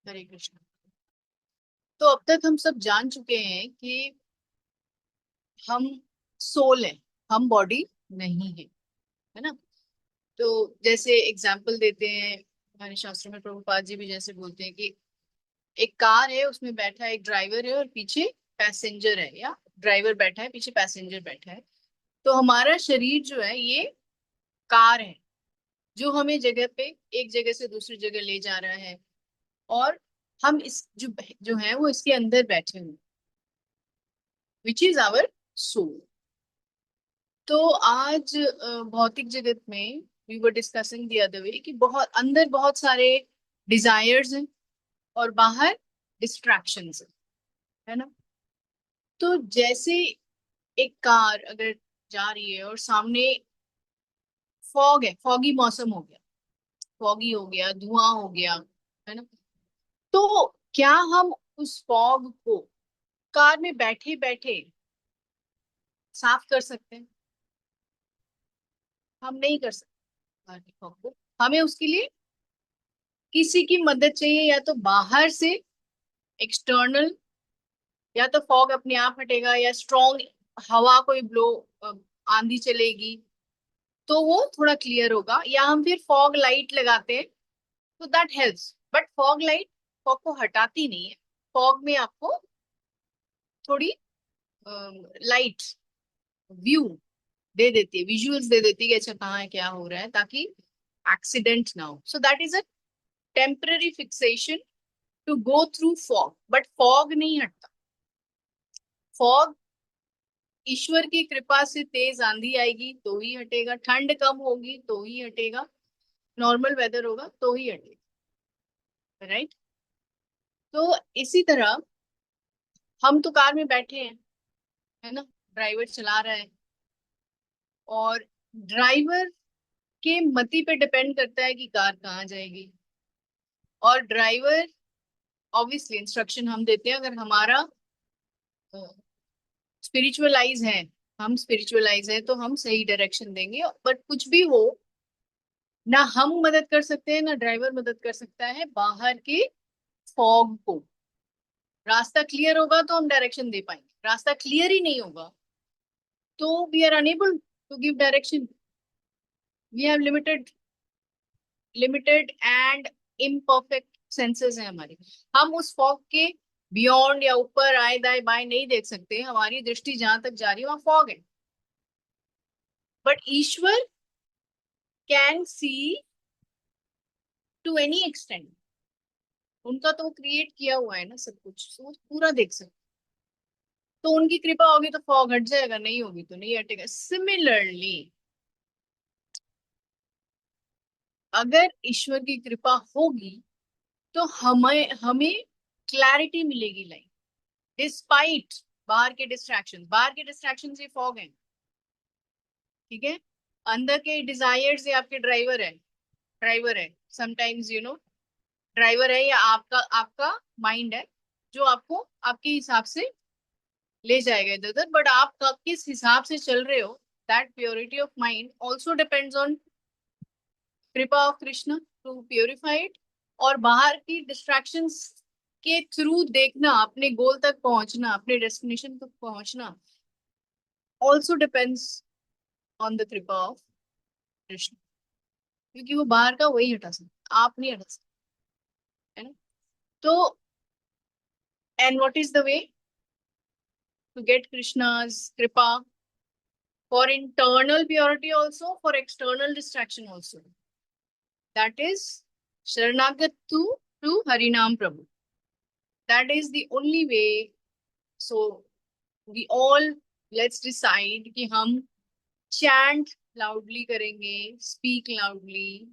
हरे कृष्ण। तो अब तक हम सब जान चुके हैं कि हम सोल हैं, हम बॉडी नहीं है, है ना। तो जैसे एग्जाम्पल देते हैं हमारे शास्त्रों में, प्रभुपाद जी भी जैसे बोलते हैं कि एक कार है, उसमें बैठा एक ड्राइवर है और पीछे पैसेंजर है, या ड्राइवर बैठा है पीछे पैसेंजर बैठा है। तो हमारा शरीर जो है ये कार है, जो हमें जगह पे एक जगह से दूसरी जगह ले जा रहा है। और हम इस जो जो है वो इसके अंदर बैठे हुए, विच इज आवर सोल। तो आज भौतिक जगत में we were discussing the other way कि बहुत अंदर बहुत सारे डिजायर्स हैं और बाहर डिस्ट्रैक्शंस है ना। तो जैसे एक कार अगर जा रही है और सामने फॉग है, फॉगी मौसम हो गया, फॉगी हो गया, धुआं हो गया, है ना। तो क्या हम उस फॉग को कार में बैठे बैठे साफ कर सकते हैं? हम नहीं कर सकते कार के फॉग को। हमें उसके लिए किसी की मदद चाहिए, या तो बाहर से एक्सटर्नल, या तो फॉग अपने आप हटेगा, या स्ट्रॉन्ग हवा कोई ब्लो, आंधी चलेगी तो वो थोड़ा क्लियर होगा, या हम फिर फॉग लाइट लगाते हैं तो that helps. But fog light fog को हटाती नहीं है। फॉग में आपको थोड़ी लाइट व्यू दे देती है, विजुअल्स दे देती है कि अच्छा कहाँ है क्या हो रहा है, ताकि एक्सीडेंट ना हो। So that is a temporary fixation to go through fog, but fog नहीं हटता। फॉग ईश्वर की कृपा से तेज आंधी आएगी तो ही हटेगा, ठंड कम होगी तो ही हटेगा, नॉर्मल वेदर होगा तो ही हटेगा, राइट। तो इसी तरह हम तो कार में बैठे हैं, है ना, ड्राइवर चला रहा है, और ड्राइवर के मति पे डिपेंड करता है कि कार कहाँ जाएगी। और ड्राइवर ऑब्वियसली इंस्ट्रक्शन हम देते हैं, अगर हमारा स्पिरिचुअलाइज है, हम स्पिरिचुअलाइज है तो हम सही डायरेक्शन देंगे। बट कुछ भी हो, ना हम मदद कर सकते हैं ना ड्राइवर मदद कर सकता है बाहर के फॉग को। रास्ता क्लियर होगा तो हम डायरेक्शन दे पाएंगे, रास्ता क्लियर ही नहीं होगा तो we are unable to give direction. We have limited limited and imperfect senses हैं हमारे। हम उस फॉग के बियॉन्ड या ऊपर आए दाएं बाएं नहीं देख सकते, हमारी दृष्टि जहां तक जा रही है वहां फॉग है। But Ishwar can see to any extent. उनका तो क्रिएट किया हुआ है ना सब कुछ, तो वो पूरा देख सकते। तो उनकी कृपा होगी तो फॉग हट जाएगा, नहीं होगी तो नहीं हटेगा। सिमिलरली अगर ईश्वर की कृपा होगी तो हमें हमें क्लैरिटी मिलेगी लाइफ, डिस्पाइट बाहर के डिस्ट्रैक्शन से फॉग है, ठीक है। अंदर के डिजायर से आपके ड्राइवर है समटाइम्स ड्राइवर है, या आपका आपका माइंड है जो आपको आपके हिसाब से ले जाएगा इधर उधर। बट आप किस हिसाब से चल रहे हो, that purity of mind also depends on kripa of Krishna to purify it. और बाहर की डिस्ट्रैक्शंस के थ्रू देखना, अपने गोल तक पहुंचना, अपने डेस्टिनेशन तक पहुंचना ऑल्सो डिपेंड्स ऑन द कृपा ऑफ कृष्ण, क्योंकि वो बाहर का वही हटा सकता, आप नहीं हटा सकते, है ना। तो and what is the way to get Krishna's kripa? For internal purity also, for external distraction also, that is Sharanagat to Harinam Prabhu. That is the only way. So we all, let's decide कि हम chant loudly करेंगे, speak loudly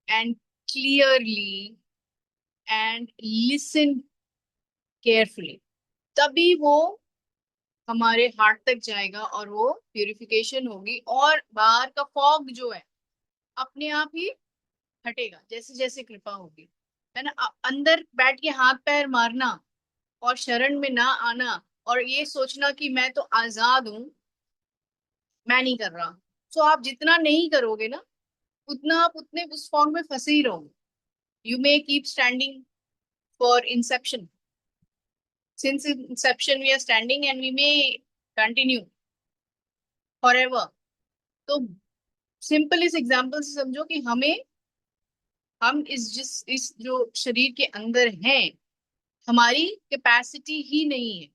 and clearly and listen carefully, तभी वो हमारे heart तक जाएगा और वो प्यूरिफिकेशन होगी, और बाहर का फॉग जो है अपने आप ही हटेगा जैसे जैसे कृपा होगी, है ना। अंदर बैठ के हाथ पैर मारना और शरण में ना आना और ये सोचना कि मैं तो आजाद हूं, मैं नहीं कर रहा। सो आप जितना नहीं करोगे ना, उतना आप उतने उस फॉर्म में फंसे ही रहोगे। You may keep standing for inception. Since inception we are standing and we may continue forever. तो सिंपल इस एग्जाम्पल से समझो कि हम इस जो शरीर के अंदर हैं, हमारी कैपेसिटी ही नहीं है।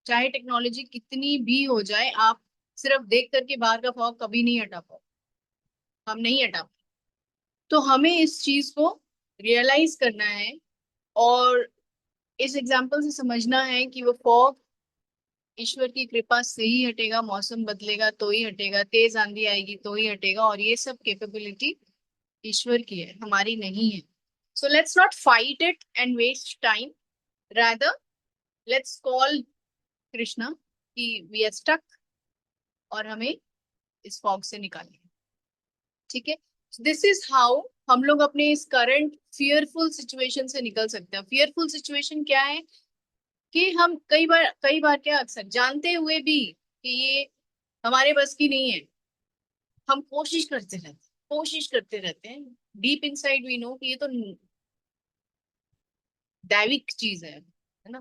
चाहे टेक्नोलॉजी कितनी भी हो जाए, आप सिर्फ देख करके बाहर का फॉग कभी नहीं हटा पाओ, हम नहीं हटा पाए। तो हमें इस चीज को रियलाइज करना है और इस एग्जाम्पल से समझना है कि वो फॉग ईश्वर की कृपा से ही हटेगा, मौसम बदलेगा तो ही हटेगा, तेज आंधी आएगी तो ही हटेगा, और ये सब कैपेबिलिटी ईश्वर की है, हमारी नहीं है। So let's not fight it and waste time, rather let's call Krishna कि वी आर स्टक और हमें इस फॉग से निकालना है। ठीक है, दिस इज हाउ हम लोग अपने इस करंट फियरफुल सिचुएशन से निकल सकते हैं। फियरफुल सिचुएशन क्या है कि हम कई बार क्या, अक्सर जानते हुए भी कि ये हमारे बस की नहीं है, हम कोशिश करते रहते हैं। डीप इनसाइड वी नो कि ये तो दैविक चीज है ना,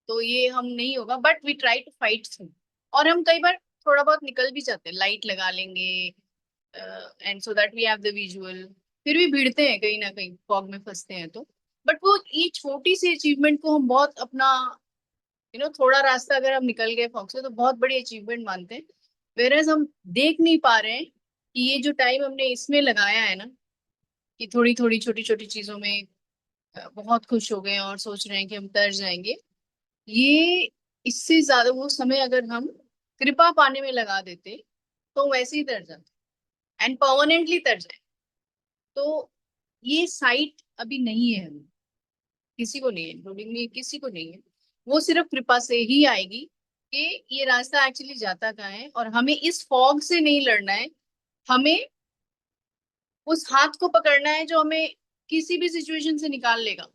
तो ये हम नहीं होगा, but we try to fight through. और हम कई बार थोड़ा बहुत निकल भी जाते हैं, लाइट लगा लेंगे and so that we have the visual, फिर भी भिड़ते हैं कहीं ना कहीं, फॉग में फंसते हैं तो। बट वो ये छोटी सी अचीवमेंट को हम बहुत अपना थोड़ा रास्ता अगर हम निकल गए फॉग से तो बहुत बड़ी अचीवमेंट मानते हैं। वेरएज हम देख नहीं पा रहे हैं कि ये जो टाइम हमने इसमें लगाया है ना, कि थोड़ी थोड़ी छोटी छोटी चीजों में बहुत खुश हो गए और सोच रहे हैं कि हम तर जाएंगे, ये इससे ज्यादा वो समय अगर हम कृपा पाने में लगा देते तो वैसे ही तर जाते एंड परमानेंटली तर जाए। तो ये साइट अभी नहीं है हमें, किसी को नहीं है, इंक्लूडिंग मी, किसी को नहीं है। वो सिर्फ कृपा से ही आएगी कि ये रास्ता एक्चुअली जाता कहाँ है, और हमें इस फॉग से नहीं लड़ना है, हमें उस हाथ को पकड़ना है जो हमें किसी भी सिचुएशन से निकाल लेगा।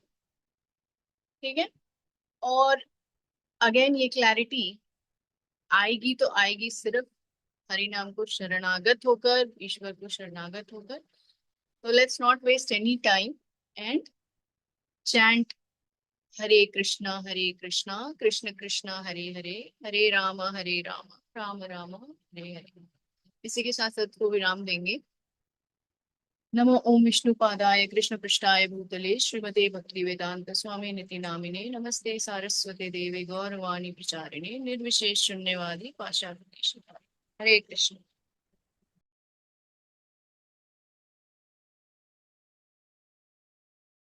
ठीक है, और अगेन ये क्लैरिटी आएगी तो आएगी सिर्फ हरि नाम को शरणागत होकर, ईश्वर को शरणागत होकर। तो let's not waste any time and chant Hare Krishna Krishna Krishna Hare Hare, Hare Ram Ram Ram Hare Hare. इसी के साथ सत को विराम देंगे। नमो ओम विष्णु पादाय कृष्ण पृष्ठाय भूतले श्रीमते भक्ति वेदांत स्वामी निति नामिने नमस्ते सारस्वते देवे गौरवाणी प्रचारिणे निर्विशेष शून्यवादी पाशाद। हरे कृष्ण।